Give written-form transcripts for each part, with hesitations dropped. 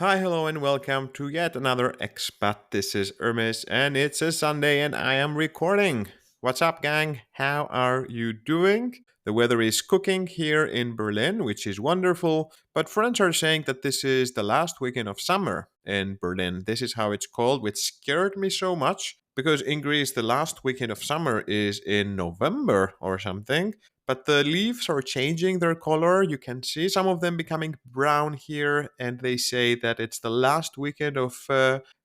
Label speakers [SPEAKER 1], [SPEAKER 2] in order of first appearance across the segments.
[SPEAKER 1] Hi, hello, and welcome to yet another expat. This is Hermes, and it's a Sunday, and I am recording. What's up, gang? How are you doing? The weather is cooking here in Berlin, which is wonderful, but friends are saying that this is the last weekend of summer in Berlin. This is how it's called, which scared me so much because in Greece, the last weekend of summer is in November or something. But the leaves are changing their color. You can see some of them becoming brown here, and they say that it's the last weekend of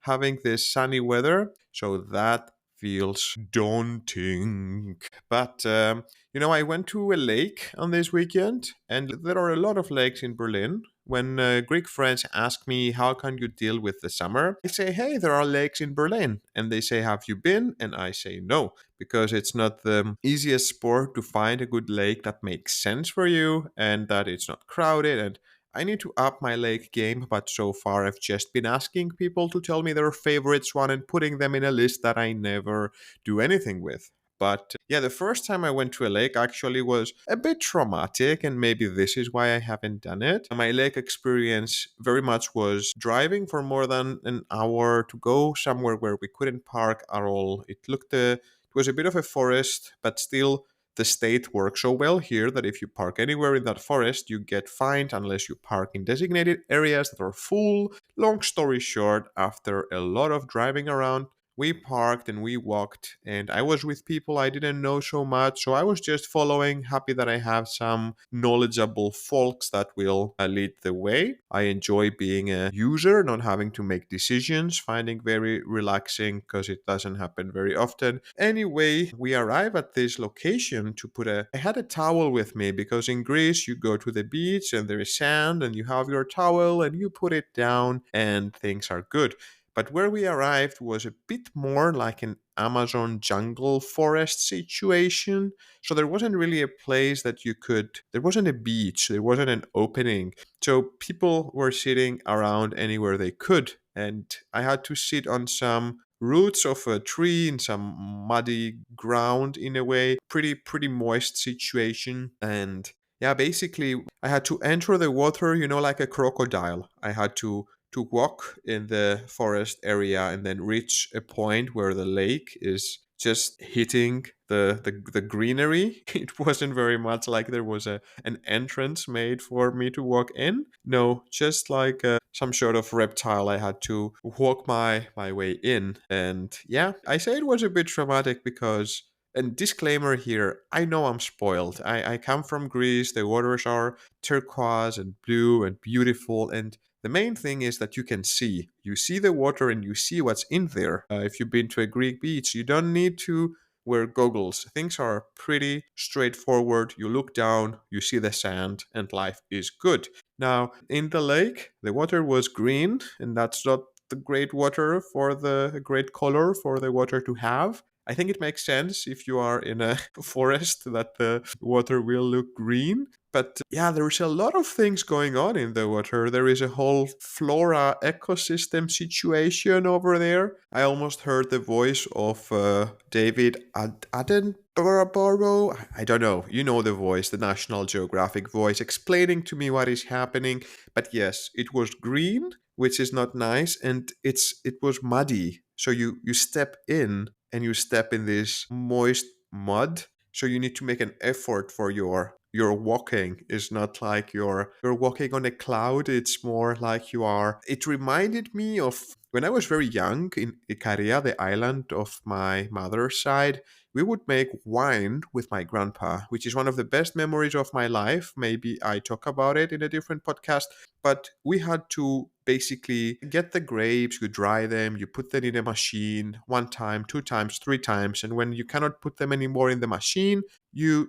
[SPEAKER 1] having this sunny weather. So that feels daunting. But I went to a lake on this weekend, and there are a lot of lakes in Berlin. When Greek friends ask me, how can you deal with the summer? I say, hey, there are lakes in Berlin. And they say, have you been? And I say, no, because it's not the easiest sport to find a good lake that makes sense for you and that it's not crowded. And I need to up my lake game, but so far I've just been asking people to tell me their favorites one and putting them in a list that I never do anything with. But yeah, the first time I went to a lake actually was a bit traumatic, and maybe this is why I haven't done it. My lake experience very much was driving for more than an hour to go somewhere where we couldn't park at all. It was a bit of a forest, but still the state works so well here that if you park anywhere in that forest, you get fined unless you park in designated areas that are full. Long story short, after a lot of driving around, we parked and we walked, and I was with people I didn't know so much, so I was just following, happy that I have some knowledgeable folks that will lead the way. I enjoy being a user, not having to make decisions, finding very relaxing because it doesn't happen very often. Anyway, we arrive at this location to I had a towel with me because in Greece you go to the beach and there is sand and you have your towel and you put it down and things are good. But where we arrived was a bit more like an Amazon jungle forest situation. So there wasn't really a place there wasn't a beach, there wasn't an opening. So people were sitting around anywhere they could. And I had to sit on some roots of a tree in some muddy ground in a way, pretty moist situation. And yeah, basically I had to enter the water, like a crocodile. I had to walk in the forest area and then reach a point where the lake is just hitting the greenery. It wasn't very much like there was an entrance made for me to walk in. No, just like some sort of reptile, I had to walk my way in. And yeah, I say it was a bit traumatic because, and disclaimer here, I know I'm spoiled. I come from Greece, the waters are turquoise and blue and beautiful, and the main thing is that you can see. You see the water and you see what's in there. If you've been to a Greek beach, you don't need to wear goggles. Things are pretty straightforward. You look down, you see the sand, and life is good. Now, in the lake, the water was green, and that's not the great water for the great color for the water to have. I think it makes sense if you are in a forest that the water will look green. But yeah, there's a lot of things going on in the water. There is a whole flora ecosystem situation over there. I almost heard the voice of David Attenborough. I don't know. You know the voice, the National Geographic voice, explaining to me what is happening. But yes, it was green, which is not nice, and it was muddy. So you step in and you step in this moist mud, so you need to make an effort for your walking. Is not like you're walking on a cloud. It's more like you are. It reminded me of when I was very young in Ikaria, the island of my mother's side. We would make wine with my grandpa, which is one of the best memories of my life. Maybe I talk about it in a different podcast, but we had to basically get the grapes, you dry them, you put them in a machine one time, two times, three times, and when you cannot put them anymore in the machine, you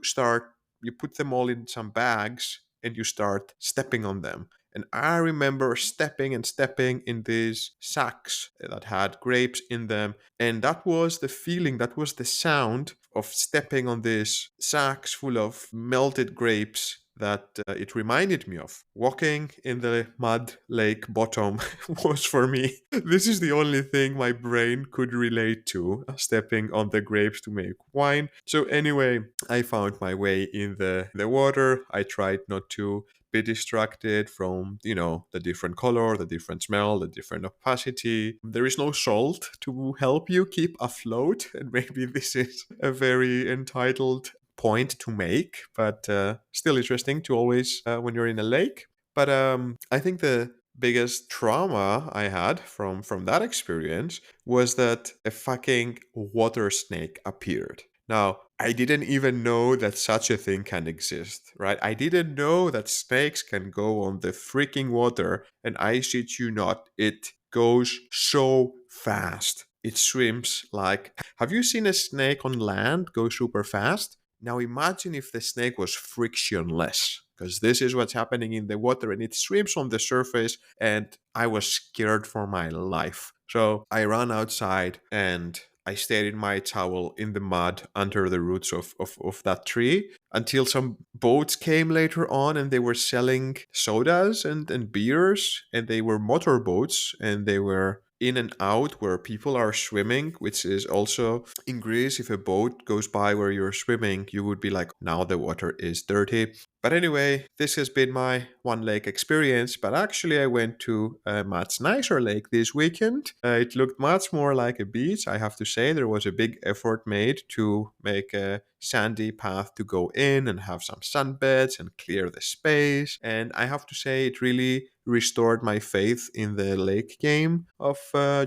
[SPEAKER 1] put them all in some bags and you start stepping on them. And I remember stepping and stepping in these sacks that had grapes in them. And that was the feeling, that was the sound of stepping on these sacks full of melted grapes that it reminded me of. Walking in the mud lake bottom was for me. This is the only thing my brain could relate to, stepping on the grapes to make wine. So anyway, I found my way in the water. I tried not to be distracted from, the different color, the different smell, the different opacity. There is no salt to help you keep afloat. And maybe this is a very entitled point to make, but still interesting to always, when you're in a lake. But I think the biggest trauma I had from that experience was that a fucking water snake appeared. Now, I didn't even know that such a thing can exist, right? I didn't know that snakes can go on the freaking water, and I shit you not, it goes so fast. It swims like. Have you seen a snake on land go super fast? Now imagine if the snake was frictionless, because this is what's happening in the water and it swims on the surface, and I was scared for my life. So I ran outside and I stayed in my towel in the mud under the roots of that tree until some boats came later on, and they were selling sodas and beers, and they were motorboats, and they were in and out where people are swimming, which is also in Greece. If a boat goes by where you're swimming, you would be like, now the water is dirty. But anyway, this has been my one lake experience. But actually, I went to a much nicer lake this weekend. It looked much more like a beach. I have to say, there was a big effort made to make a sandy path to go in and have some sunbeds and clear the space. And I have to say, it really restored my faith in the lake game of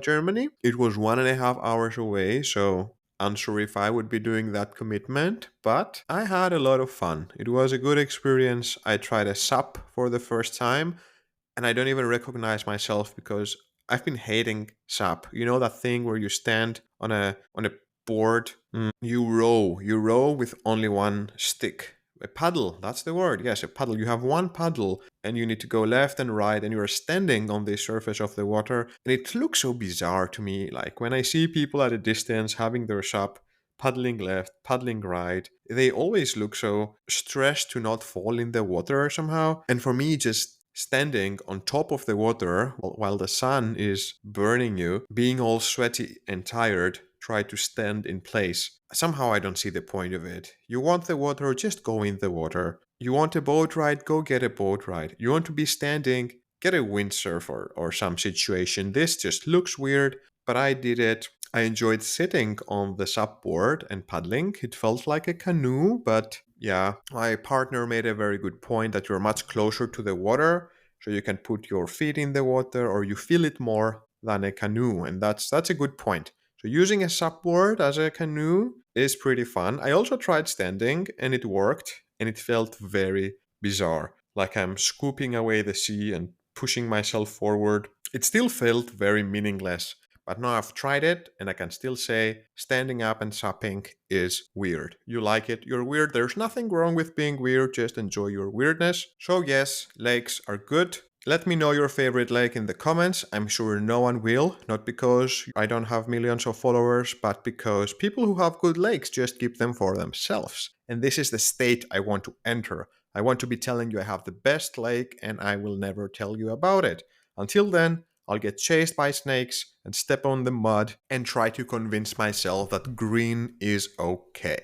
[SPEAKER 1] Germany. It was 1.5 hours away, so unsure if I would be doing that commitment, but I had a lot of fun. It was a good experience. I tried a sup for the first time, and I don't even recognize myself because I've been hating SAP. You know that thing where you stand on a board, you row with only one stick. A paddle, that's the word. Yes, a paddle. You have one paddle and you need to go left and right, and you're standing on the surface of the water. And it looks so bizarre to me. Like when I see people at a distance having their SAP, paddling left, paddling right, they always look so stressed to not fall in the water somehow. And for me, just standing on top of the water while the sun is burning you, being all sweaty and tired, try to stand in place. Somehow I don't see the point of it. You want the water, just go in the water. You want a boat ride, go get a boat ride. You want to be standing, get a windsurf or some situation. This just looks weird, but I did it. I enjoyed sitting on the subboard and paddling. It felt like a canoe, but yeah, my partner made a very good point that you're much closer to the water, so you can put your feet in the water or you feel it more than a canoe, and that's a good point. So using a subboard as a canoe is pretty fun. I also tried standing and it worked, and it felt very bizarre, like I'm scooping away the sea and pushing myself forward. It still felt very meaningless. But now I've tried it and I can still say standing up and supping is weird. You like it, you're weird. There's nothing wrong with being weird, just enjoy your weirdness. So, yes, lakes are good. Let me know your favorite lake in the comments. I'm sure no one will, not because I don't have millions of followers, but because people who have good lakes just keep them for themselves. And this is the state I want to enter. I want to be telling you I have the best lake and I will never tell you about it. Until then, I'll get chased by snakes and step on the mud and try to convince myself that green is okay.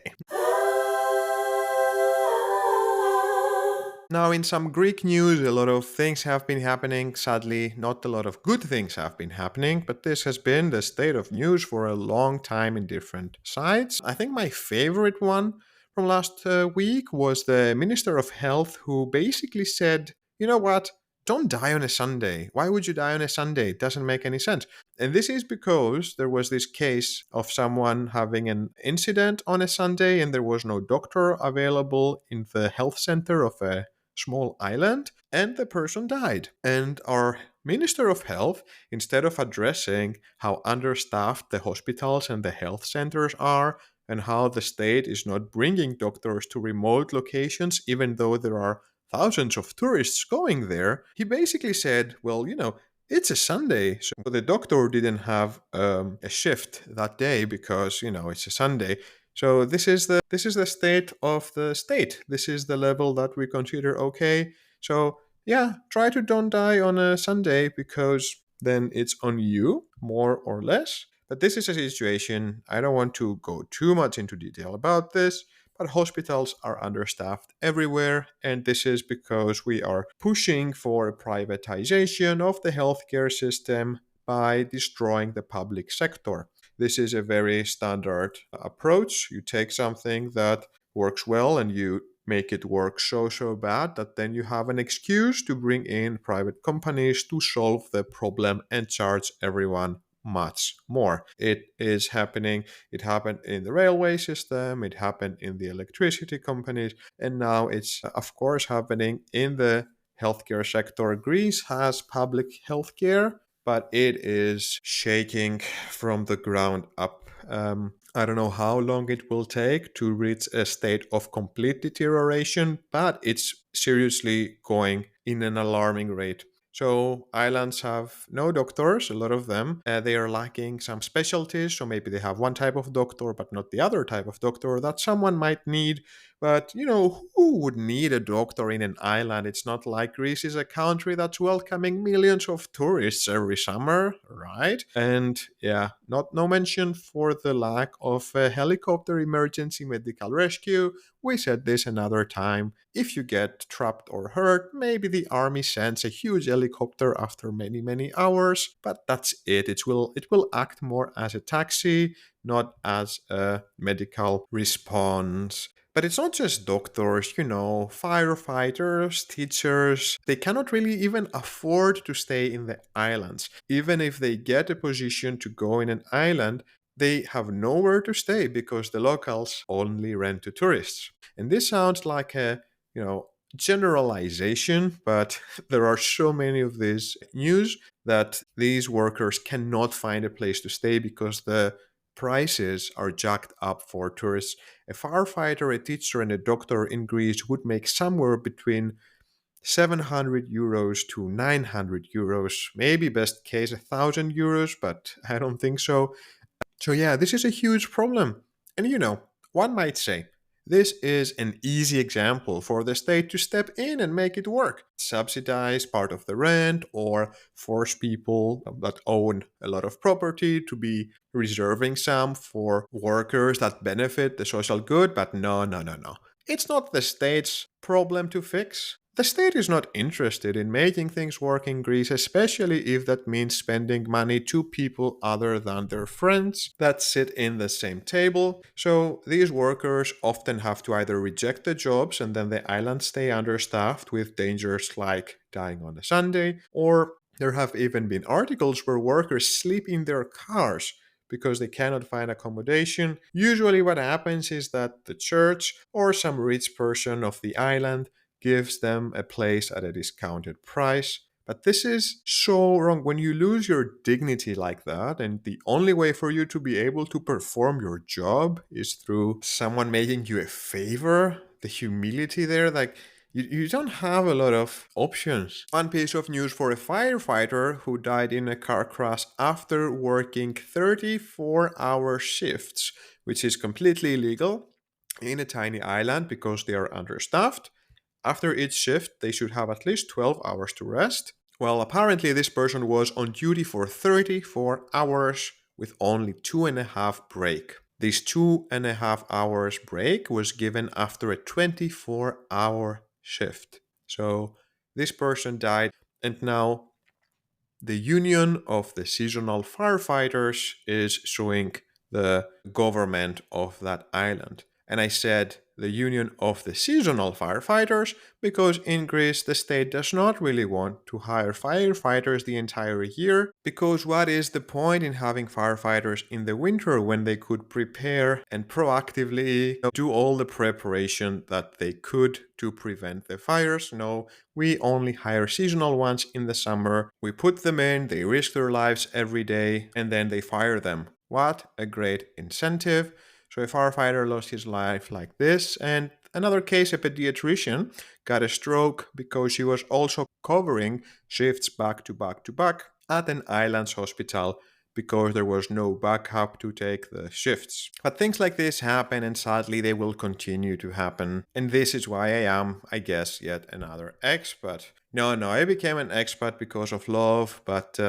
[SPEAKER 1] Now, in some Greek news, a lot of things have been happening. Sadly, not a lot of good things have been happening, but this has been the state of news for a long time in different sides. I think my favorite one from last week was the Minister of Health, who basically said, you know what? Don't die on a Sunday. Why would you die on a Sunday? It doesn't make any sense. And this is because there was this case of someone having an incident on a Sunday and there was no doctor available in the health center of a small island, and the person died. And our Minister of Health, instead of addressing how understaffed the hospitals and the health centers are, and how the state is not bringing doctors to remote locations, even though there are thousands of tourists going there, he basically said, well, it's a Sunday, so the doctor didn't have a shift that day because it's a Sunday. So this is the state of the state. This is the level that we consider okay. So yeah, try to don't die on a Sunday because then it's on you, more or less. But this is a situation. I don't want to go too much into detail about this, but hospitals are understaffed everywhere, and this is because we are pushing for a privatization of the healthcare system by destroying the public sector. This is a very standard approach. You take something that works well and you make it work so bad that then you have an excuse to bring in private companies to solve the problem and charge everyone much more. It is happening. It happened in the railway system, it happened in the electricity companies, and now it's, of course, happening in the healthcare sector. Greece has public healthcare, but it is shaking from the ground up. I don't know how long it will take to reach a state of complete deterioration, but it's seriously going in an alarming rate. So islands have no doctors, a lot of them. They are lacking some specialties, so maybe they have one type of doctor, but not the other type of doctor that someone might need. But who would need a doctor in an island? It's not like Greece is a country that's welcoming millions of tourists every summer, right? And yeah, not no mention for the lack of a helicopter emergency medical rescue. We said this another time. If you get trapped or hurt, maybe the army sends a huge helicopter after many hours, but that's it. It will act more as a taxi, not as a medical response. But it's not just doctors, firefighters, teachers. They cannot really even afford to stay in the islands. Even if they get a position to go in an island, they have nowhere to stay because the locals only rent to tourists. And this sounds like a, generalization, but there are so many of these news that these workers cannot find a place to stay because the prices are jacked up for tourists. A firefighter, a teacher, and a doctor in Greece would make somewhere between 700 euros to 900 euros, maybe best case 1,000 euros, but I don't think so. So, yeah, this is a huge problem. And one might say, this is an easy example for the state to step in and make it work. Subsidize part of the rent or force people that own a lot of property to be reserving some for workers that benefit the social good. But no. It's not the state's problem to fix. The state is not interested in making things work in Greece, especially if that means spending money to people other than their friends that sit in the same table. So these workers often have to either reject the jobs and then the islands stay understaffed with dangers like dying on a Sunday, or there have even been articles where workers sleep in their cars because they cannot find accommodation. Usually, what happens is that the church or some rich person of the island gives them a place at a discounted price. But this is so wrong. When you lose your dignity like that, and the only way for you to be able to perform your job is through someone making you a favor, the humility there, like you don't have a lot of options. One piece of news for a firefighter who died in a car crash after working 34-hour shifts, which is completely illegal in a tiny island because they are understaffed. After each shift, they should have at least 12 hours to rest. Well, apparently, this person was on duty for 34 hours with only 2.5 break. This 2.5 hours break was given after a 24-hour shift. So this person died, and now the union of the seasonal firefighters is suing the government of that island. And I said the union of the seasonal firefighters because in Greece the state does not really want to hire firefighters the entire year. Because what is the point in having firefighters in the winter when they could prepare and proactively do all the preparation that they could to prevent the fires? No, we only hire seasonal ones in the summer. We put them in, they risk their lives every day, and then they fire them. What a great incentive. So a firefighter lost his life like this, and another case, a pediatrician got a stroke because she was also covering shifts back to back to back at an island's hospital because there was no backup to take the shifts. But things like this happen, and sadly they will continue to happen. And this is why I am, I guess, yet another expat. No, I became an expat because of love, but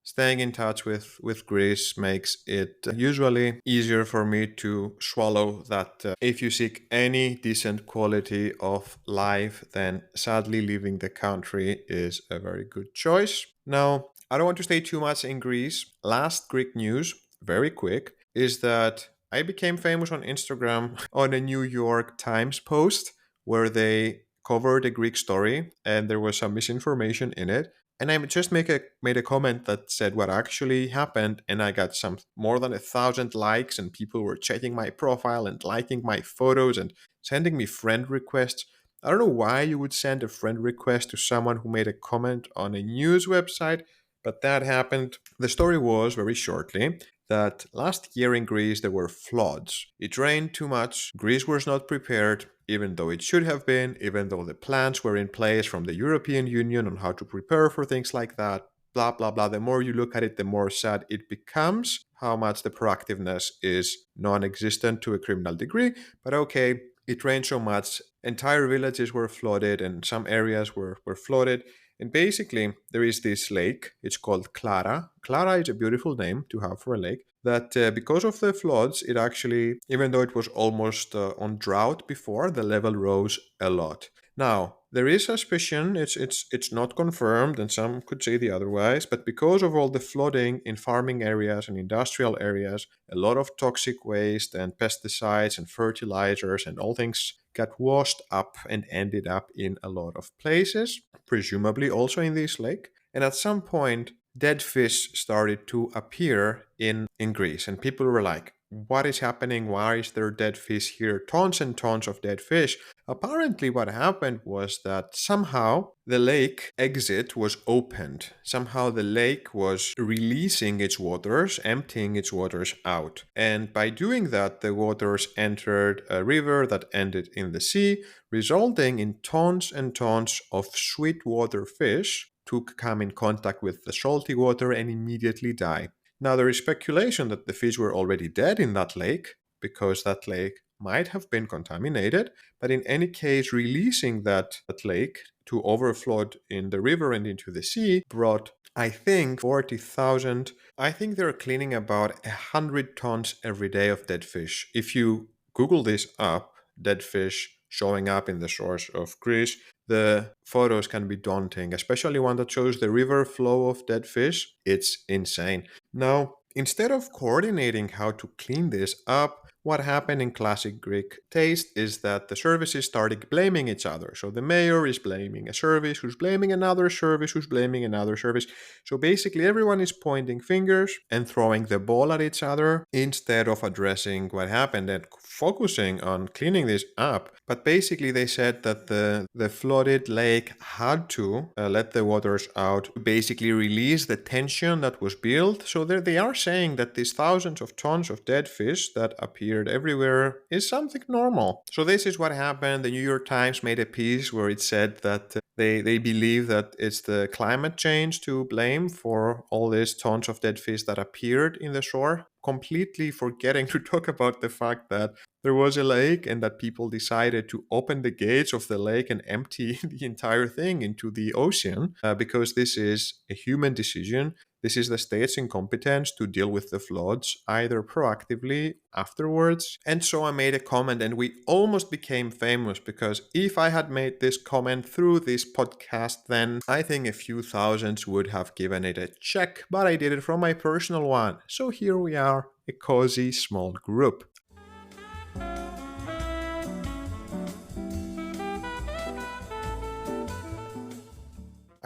[SPEAKER 1] staying in touch with Greece makes it usually easier for me to swallow that if you seek any decent quality of life, then sadly leaving the country is a very good choice. Now, I don't want to stay too much in Greece. Last Greek news, very quick, is that I became famous on Instagram on a New York Times post where they covered a Greek story and there was some misinformation in it. And I just made a comment that said what actually happened, and I got some more than 1,000 likes, and people were checking my profile and liking my photos and sending me friend requests. I don't know why you would send a friend request to someone who made a comment on a news website, but that happened. The story was, very shortly, that last year in Greece there were floods. It rained too much. Greece was not prepared, even though it should have been, even though the plans were in place from the European Union on how to prepare for things like that. Blah, blah, blah. The more you look at it, the more sad it becomes, how much the proactiveness is non existent to a criminal degree. But okay, it rained so much, entire villages were flooded, and some areas were flooded. And basically, there is this lake. It's called Clara. Clara is a beautiful name to have for a lake. That because of the floods, it actually, even though it was almost on drought before, the level rose a lot. Now, there is suspicion. It's not confirmed, and some could say the otherwise. But because of all the flooding in farming areas and industrial areas, a lot of toxic waste and pesticides and fertilizers and all things got washed up and ended up in a lot of places, presumably also in this lake. And at some point, dead fish started to appear in Greece. And people were like, what is happening? Why is there dead fish here? Tons and tons of dead fish. Apparently, what happened was that somehow the lake exit was opened. Somehow the lake was releasing its waters, emptying its waters out. And by doing that, the waters entered a river that ended in the sea, resulting in tons and tons of sweetwater fish to come in contact with the salty water and immediately die. Now, there is speculation that the fish were already dead in that lake because that lake might have been contaminated, but in any case, releasing that lake to overflow in the river and into the sea brought, I think, 40,000. I think they're cleaning about 100 tons every day of dead fish. If you Google this up, dead fish showing up in the shores of Greece, the photos can be daunting, especially one that shows the river flow of dead fish. It's insane. Now, instead of coordinating how to clean this up, what happened in classic Greek taste is that the services started blaming each other. So the mayor is blaming a service, who's blaming another service, who's blaming another service. So basically, everyone is pointing fingers and throwing the ball at each other instead of addressing what happened and focusing on cleaning this up. But basically, they said that the flooded lake had to let the waters out to basically release the tension that was built. So they are saying that these thousands of tons of dead fish that appeared everywhere is something normal. So this is what happened. The New York Times made a piece where it said that they believe that it's the climate change to blame for all these tons of dead fish that appeared in the shore, completely forgetting to talk about the fact that there was a lake and that people decided to open the gates of the lake and empty the entire thing into the ocean because this is a human decision. This is the state's incompetence to deal with the floods, either proactively afterwards. And so I made a comment, and we almost became famous because if I had made this comment through this podcast, then I think a few thousands would have given it a check, but I did it from my personal one. So here we are, a cozy small group.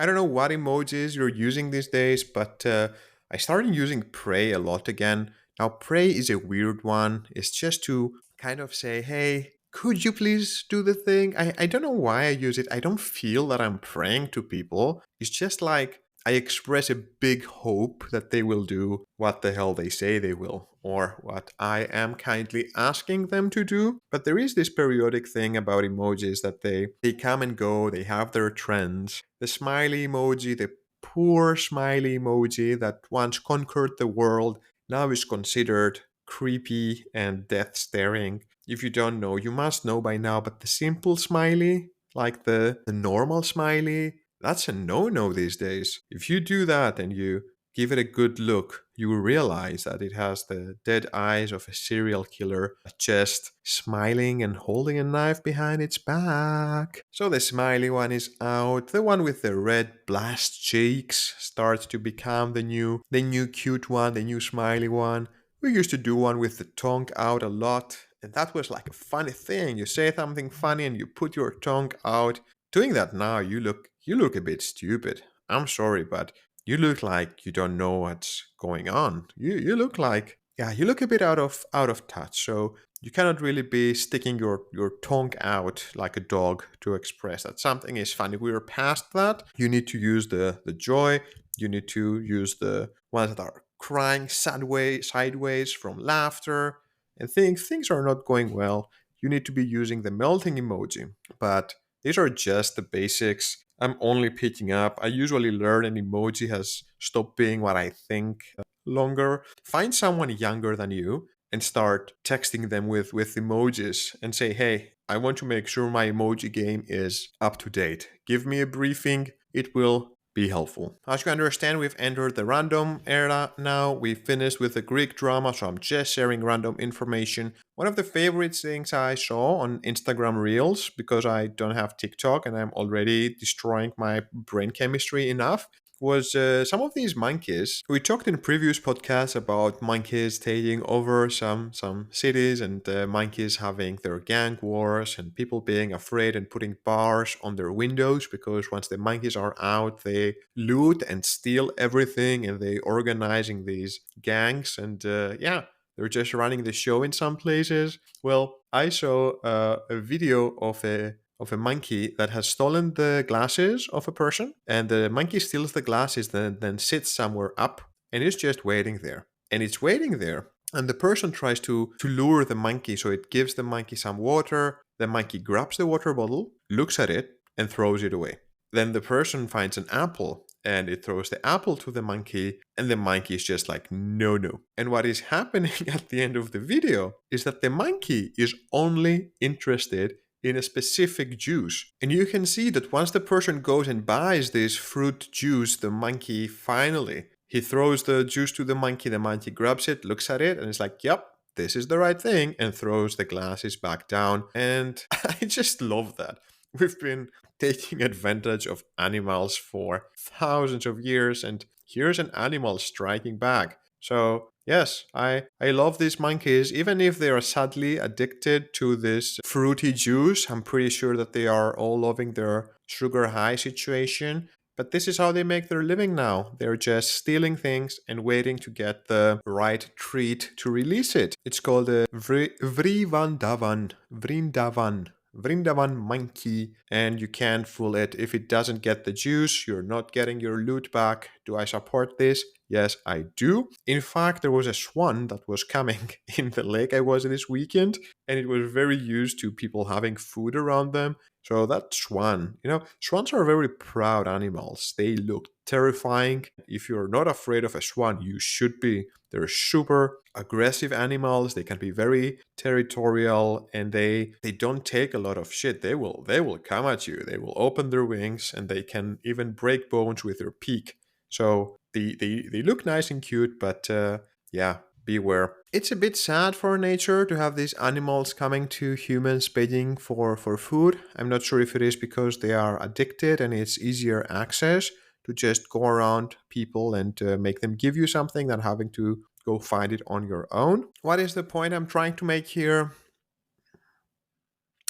[SPEAKER 1] I don't know what emojis you're using these days, but I started using pray a lot again. Now, pray is a weird one. It's just to kind of say, hey, could you please do the thing? I don't know why I use it. I don't feel that I'm praying to people. It's just like I express a big hope that they will do what the hell they say they will, or what I am kindly asking them to do. But there is this periodic thing about emojis that they come and go, they have their trends. The smiley emoji, the poor smiley emoji that once conquered the world, now is considered creepy and death staring. If you don't know, you must know by now, but the simple smiley, like the normal smiley, that's a no-no these days. If you do that and you give it a good look, you will realize that it has the dead eyes of a serial killer, just smiling and holding a knife behind its back. So the smiley one is out. The one with the red blast cheeks starts to become the new cute one, the new smiley one. We used to do one with the tongue out a lot, and that was like a funny thing. You say something funny and you put your tongue out. Doing that now, you look a bit stupid. I'm sorry, but you look like you don't know what's going on. You look like, yeah, you look a bit out of touch. So you cannot really be sticking your tongue out like a dog to express that something is funny. We are past that. You need to use the joy. You need to use the ones that are crying sideways from laughter, and things are not going well. You need to be using the melting emoji. But these are just the basics. I'm only picking up. I usually learn an emoji has stopped being what I think longer. Find someone younger than you and start texting them with emojis and say, hey, I want to make sure my emoji game is up to date. Give me a briefing. It will be helpful. As you understand, we've entered the random era now. We finished with the Greek drama, so I'm just sharing random information. One of the favorite things I saw on Instagram Reels, because I don't have TikTok and I'm already destroying my brain chemistry enough, was some of these monkeys. We talked in previous podcasts about monkeys taking over some cities, and monkeys having their gang wars and people being afraid and putting bars on their windows because once the monkeys are out, they loot and steal everything, and they organizing these gangs, and yeah, they're just running the show in some places. Well, I saw a video of a monkey that has stolen the glasses of a person, and the monkey steals the glasses, then sits somewhere up, and is just waiting there. And it's waiting there, and the person tries to lure the monkey, so it gives the monkey some water. The monkey grabs the water bottle, looks at it, and throws it away. Then the person finds an apple, and it throws the apple to the monkey, and the monkey is just like, no, no. And what is happening at the end of the video is that the monkey is only interested in a specific juice. And you can see that once the person goes and buys this fruit juice, the monkey finally, he throws the juice to the monkey grabs it, looks at it, and is like, yep, this is the right thing, and throws the glasses back down. And I just love that. We've been taking advantage of animals for thousands of years, and here's an animal striking back. So, yes, I love these monkeys, even if they are sadly addicted to this fruity juice. I'm pretty sure that they are all loving their sugar high situation. But this is how they make their living now. They're just stealing things and waiting to get the right treat to release it. It's called a Vrindavan monkey, and you can't fool it. If it doesn't get the juice, you're not getting your loot back. Do I support this? Yes, I do. In fact, there was a swan that was coming in the lake I was this weekend, and it was very used to people having food around them. So that swan, swans are very proud animals. They look terrifying. If you're not afraid of a swan, you should be. They're super aggressive animals. They can be very territorial, and they don't take a lot of shit. They will come at you. They will open their wings, and they can even break bones with their beak. So they look nice and cute, but yeah, beware. It's a bit sad for nature to have these animals coming to humans begging for food. I'm not sure if it is because they are addicted and it's easier access to just go around people and make them give you something than having to go find it on your own. What is the point I'm trying to make here?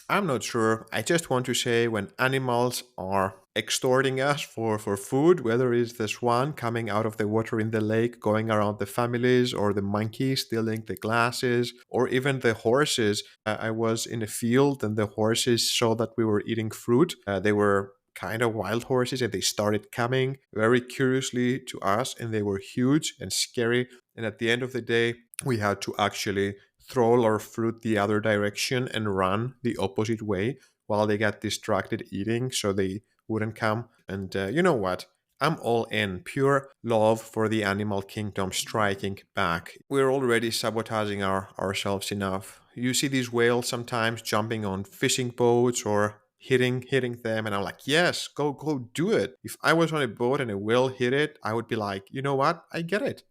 [SPEAKER 1] I'm not sure. I just want to say when animals are extorting us for food, whether it's the swan coming out of the water in the lake, going around the families, or the monkey stealing the glasses, or even the horses. I was in a field and the horses saw that we were eating fruit. They were kind of wild horses, and they started coming very curiously to us, and they were huge and scary. And at the end of the day, we had to actually throw our fruit the other direction and run the opposite way while they got distracted eating so they wouldn't come. And you know what? I'm all in. Pure love for the animal kingdom striking back. We're already sabotaging ourselves enough. You see these whales sometimes jumping on fishing boats or hitting them, and I'm like, yes, go do it. If I was on a boat and a whale hit it, I would be like, you know what? I get it.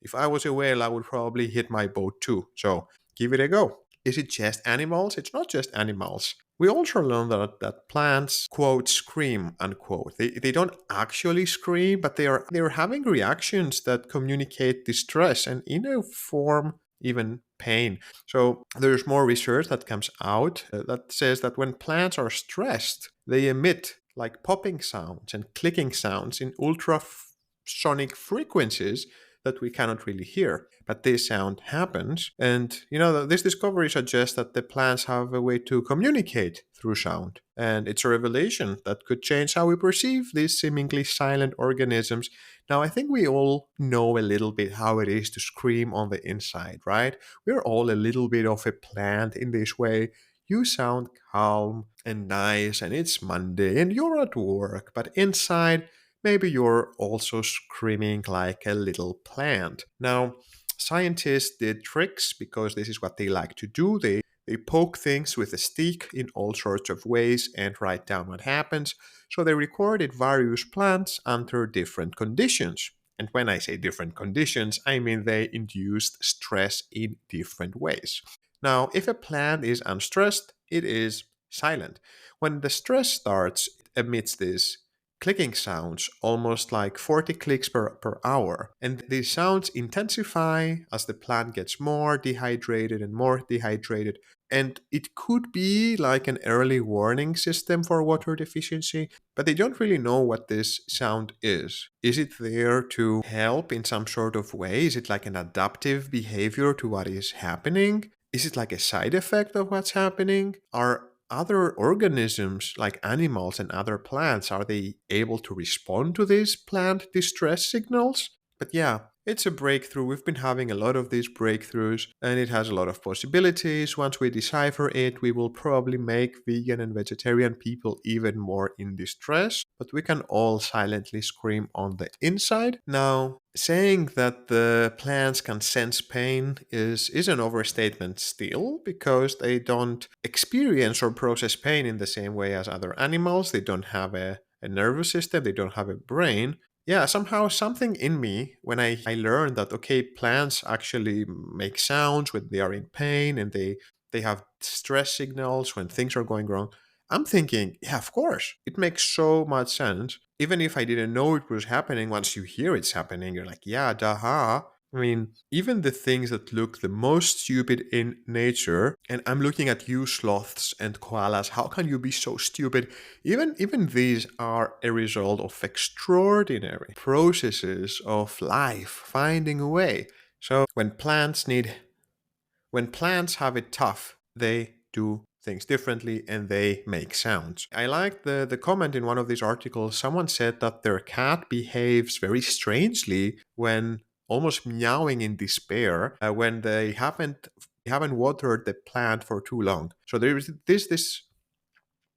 [SPEAKER 1] If I was a whale, I would probably hit my boat too. So give it a go. Is it just animals? It's not just animals. We also learned that plants, quote, scream, unquote. They don't actually scream, but they're having reactions that communicate distress and in a form, even pain. So there's more research that comes out that says that when plants are stressed, they emit like popping sounds and clicking sounds in ultrasonic frequencies that we cannot really hear. But this sound happens. And, this discovery suggests that the plants have a way to communicate through sound. And it's a revelation that could change how we perceive these seemingly silent organisms. Now, I think we all know a little bit how it is to scream on the inside, right? We're all a little bit of a plant in this way. You sound calm and nice, and it's Monday, and you're at work, but inside, maybe you're also screaming like a little plant. Now, scientists did tricks because this is what they like to do. They poke things with a stick in all sorts of ways and write down what happens. So they recorded various plants under different conditions. And when I say different conditions, I mean they induced stress in different ways. Now, if a plant is unstressed, it is silent. When the stress starts, it emits this clicking sounds, almost like 40 clicks per hour. And these sounds intensify as the plant gets more dehydrated and more dehydrated. And it could be like an early warning system for water deficiency, but they don't really know what this sound is. Is it there to help in some sort of way? Is it like an adaptive behavior to what is happening? Is it like a side effect of what's happening? Are other organisms like animals and other plants, are they able to respond to these plant distress signals? But yeah, it's a breakthrough. We've been having a lot of these breakthroughs, and it has a lot of possibilities. Once we decipher it, we will probably make vegan and vegetarian people even more in distress, but we can all silently scream on the inside. Now, saying that the plants can sense pain is an overstatement still, because they don't experience or process pain in the same way as other animals. They don't have a nervous system, they don't have a brain. Yeah, somehow something in me, when I learned that, okay, plants actually make sounds when they are in pain, and they have stress signals when things are going wrong. I'm thinking, yeah, of course, it makes so much sense. Even if I didn't know it was happening, once you hear it's happening, you're like, yeah, daha. I mean, even the things that look the most stupid in nature, and I'm looking at you, sloths and koalas, how can you be so stupid? Even these are a result of extraordinary processes of life finding a way. So when plants have it tough, they do things differently and they make sounds. I like the comment in one of these articles. Someone said that their cat behaves very strangely when almost meowing in despair when they haven't watered the plant for too long. So there is this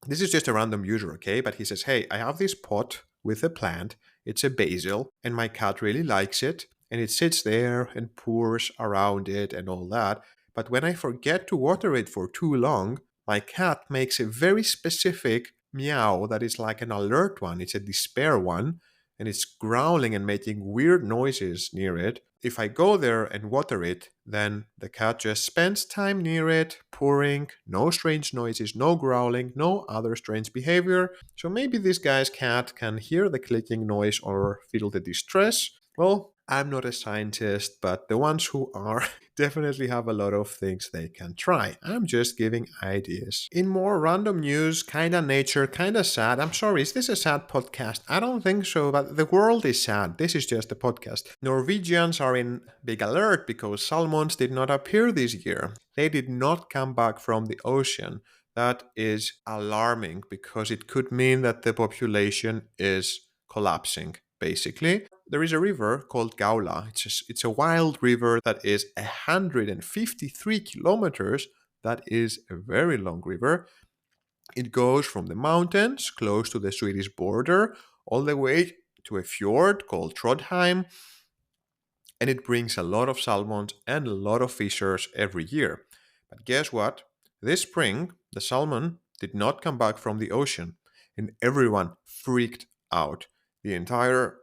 [SPEAKER 1] is just a random user, okay? But he says, hey, I have this pot with a plant. It's a basil, and my cat really likes it. And it sits there and pours around it and all that. But when I forget to water it for too long, my cat makes a very specific meow that is like an alert one. It's a despair one, and it's growling and making weird noises near it. If I go there and water it, then the cat just spends time near it, purring, no strange noises, no growling, no other strange behavior. So maybe this guy's cat can hear the clicking noise or feel the distress. Well, I'm not a scientist, but the ones who are definitely have a lot of things they can try. I'm just giving ideas. In more random news, kinda nature, kinda sad. I'm sorry, is this a sad podcast? I don't think so, but the world is sad. This is just a podcast. Norwegians are in big alert because salmons did not appear this year. They did not come back from the ocean. That is alarming because it could mean that the population is collapsing, basically. There is a river called Gaula. It's a wild river that is 153 kilometers. That is a very long river. It goes from the mountains close to the Swedish border all the way to a fjord called Trondheim, and it brings a lot of salmons and a lot of fishers every year. But guess what? This spring, the salmon did not come back from the ocean, and everyone freaked out. The entire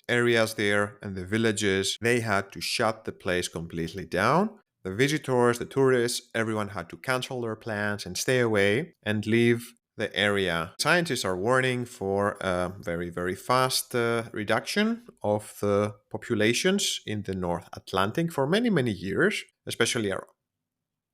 [SPEAKER 1] areas there and the villages, they had to shut the place completely down. The visitors, the tourists, everyone had to cancel their plans and stay away and leave the area. Scientists are warning for a very, very fast reduction of the populations in the North Atlantic for many, many years, especially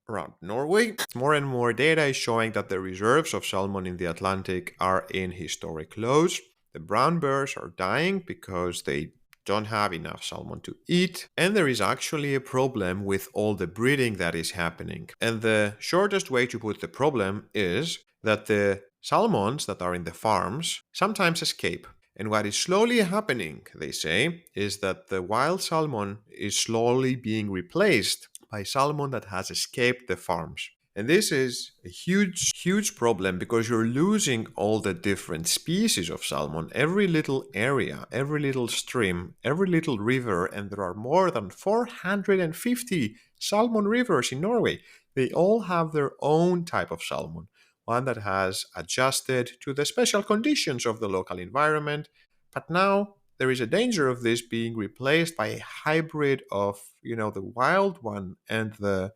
[SPEAKER 1] around Norway. More and more data is showing that the reserves of salmon in the Atlantic are in historic lows. The brown bears are dying because they don't have enough salmon to eat, and there is actually a problem with all the breeding that is happening. And the shortest way to put the problem is that the salmons that are in the farms sometimes escape. And what is slowly happening, they say, is that the wild salmon is slowly being replaced by salmon that has escaped the farms. And this is a huge, huge problem because you're losing all the different species of salmon, every little area, every little stream, every little river, and there are more than 450 salmon rivers in Norway. They all have their own type of salmon, one that has adjusted to the special conditions of the local environment. But now there is a danger of this being replaced by a hybrid of, the wild one and the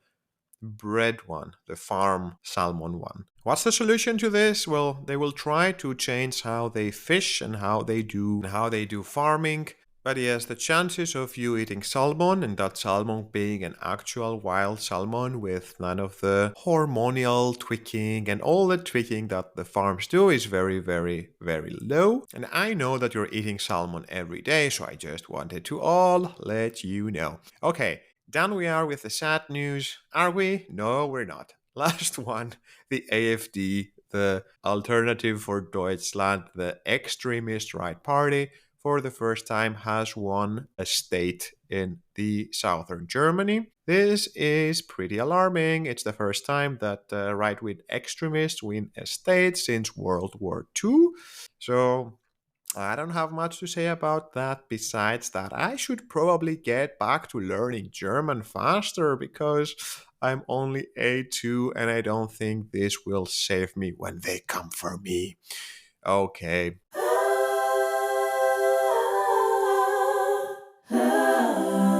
[SPEAKER 1] bred one, the farm salmon one. What's the solution to this? Well, they will try to change how they fish and how they do farming. But yes, the chances of you eating salmon and that salmon being an actual wild salmon with none of the hormonal tweaking and all the tweaking that the farms do is very, very, very low. And I know that you're eating salmon every day, so I just wanted to all let you know. Okay, done we are with the sad news. Are we? No, we're not. Last one, the AFD, the Alternative for Deutschland, the extremist right party, for the first time has won a state in the southern Germany. This is pretty alarming. It's the first time that right wing extremists win a state since World War II. So I don't have much to say about that besides that I should probably get back to learning German faster because I'm only A2 and I don't think this will save me when they come for me. Okay.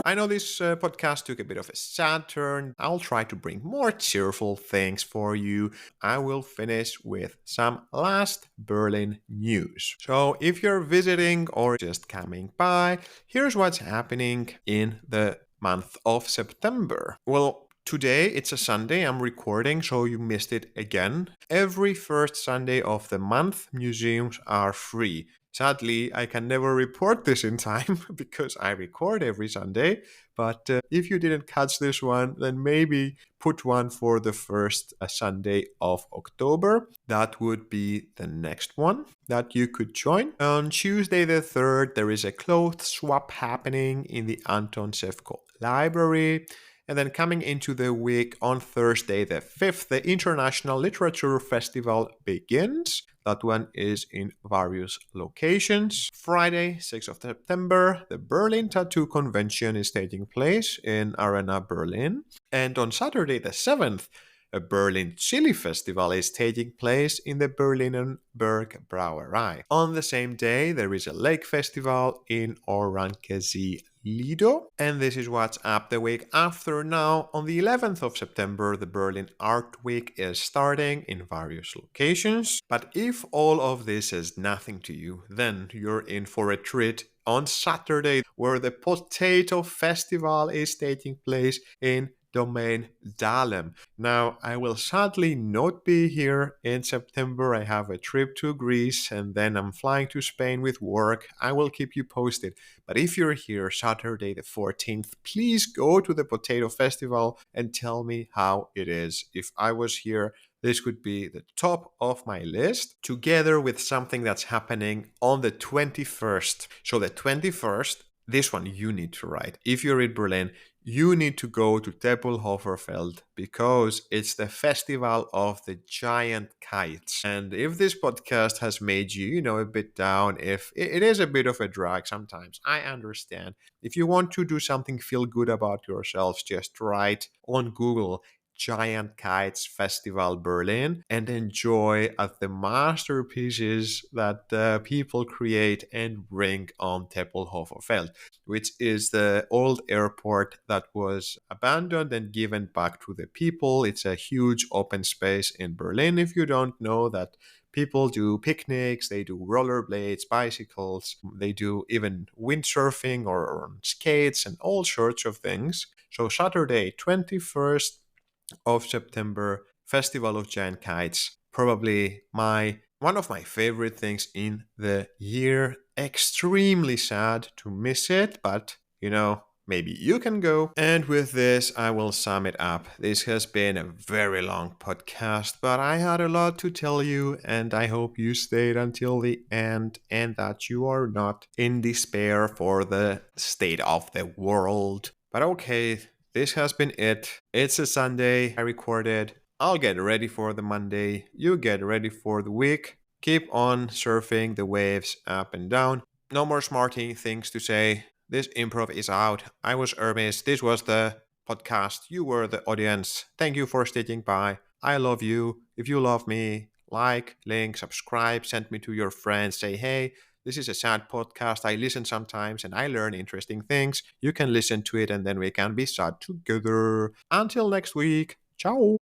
[SPEAKER 1] I know this podcast took a bit of a sad turn. I'll try to bring more cheerful things for you. I will finish with some last Berlin news. So, if you're visiting or just coming by, here's what's happening in the month of September. Well, today it's a Sunday. I'm recording, so you missed it again. Every first Sunday of the month, museums are free. Sadly, I can never report this in time because I record every Sunday. But if you didn't catch this one, then maybe put one for the first Sunday of October. That would be the next one that you could join. On Tuesday the 3rd, there is a clothes swap happening in the Anton Sevko Library. And then coming into the week on Thursday the 5th, the International Literature Festival begins. That one is in various locations. Friday, 6th of September, the Berlin Tattoo Convention is taking place in Arena Berlin. And on Saturday, the 7th, a Berlin Chili Festival is taking place in the Berlinenberg Brauerei. On the same day, there is a lake festival in Orankesi Lido. And this is what's up the week after now. On the 11th of September, the Berlin Art Week is starting in various locations. But if all of this is nothing to you, then you're in for a treat on Saturday, where the Potato Festival is taking place in Domain Dahlem. Now, I will sadly not be here in September. I have a trip to Greece and then I'm flying to Spain with work. I will keep you posted. But if you're here Saturday the 14th, please go to the Potato Festival and tell me how it is. If I was here, this would be the top of my list, together with something that's happening on the 21st. So the 21st, this one you need to write. If you're in Berlin, you need to go to Tempelhoferfeld because it's the festival of the giant kites. And if this podcast has made you, a bit down, if it is a bit of a drag sometimes, I understand. If you want to do something feel good about yourselves, just write on Google Giant Kites Festival Berlin and enjoy at the masterpieces that people create and bring on Tempelhofer Feld, which is the old airport that was abandoned and given back to the people. It's a huge open space in Berlin. If you don't know that, people do picnics, they do rollerblades, bicycles, they do even windsurfing or on skates and all sorts of things. So Saturday, 21st of September, Festival of Giant Kites, probably my one of my favorite things in the year. Extremely sad to miss it, but maybe you can go. And with this, I will sum it up. This has been a very long podcast, but I had a lot to tell you, and I hope you stayed until the end and that you are not in despair for the state of the world. But okay, this has been it. It's a Sunday. I recorded. I'll get ready for the Monday. You get ready for the week. Keep on surfing the waves up and down. No more smarty things to say. This improv is out. I was Hermes. This was the podcast. You were the audience. Thank you for sticking by. I love you. If you love me, like, link, subscribe, send me to your friends. Say, hey, this is a sad podcast. I listen sometimes and I learn interesting things. You can listen to it and then we can be sad together. Until next week. Ciao.